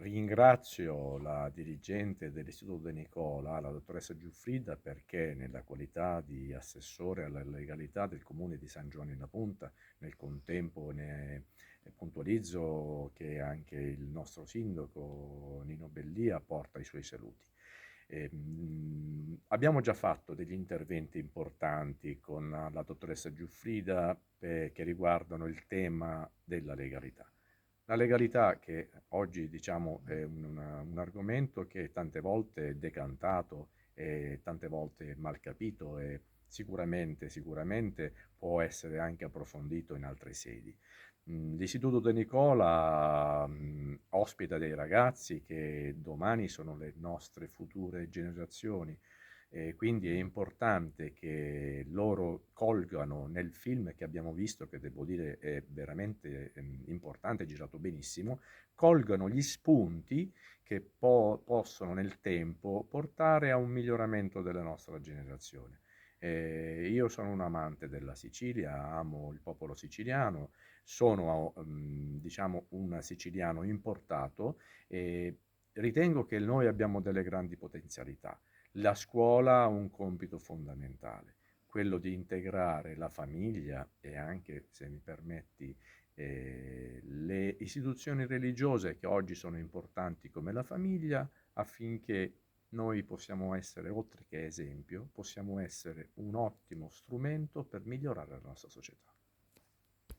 Ringrazio la dirigente dell'Istituto De Nicola, la dottoressa Giuffrida, perché nella qualità di assessore alla legalità del comune di San Giovanni da Punta, nel contempo ne puntualizzo che anche il nostro sindaco Nino Bellia porta i suoi saluti. Abbiamo già fatto degli interventi importanti con la dottoressa Giuffrida che riguardano il tema della legalità. La legalità che oggi diciamo è un argomento che tante volte è decantato e tante volte mal capito e sicuramente può essere anche approfondito in altre sedi. L'Istituto De Nicola ospita dei ragazzi che domani sono le nostre future generazioni e quindi è importante che loro colgano nel film che abbiamo visto, che devo dire è veramente importante, girato benissimo, colgano gli spunti che possono nel tempo portare a un miglioramento della nostra generazione. Io sono un amante della Sicilia, amo il popolo siciliano, sono diciamo un siciliano importato e ritengo che noi abbiamo delle grandi potenzialità. La scuola ha un compito fondamentale, quello di integrare la famiglia e anche, se mi permetti, le istituzioni religiose che oggi sono importanti come la famiglia, affinché noi possiamo essere, oltre che esempio, possiamo essere un ottimo strumento per migliorare la nostra società.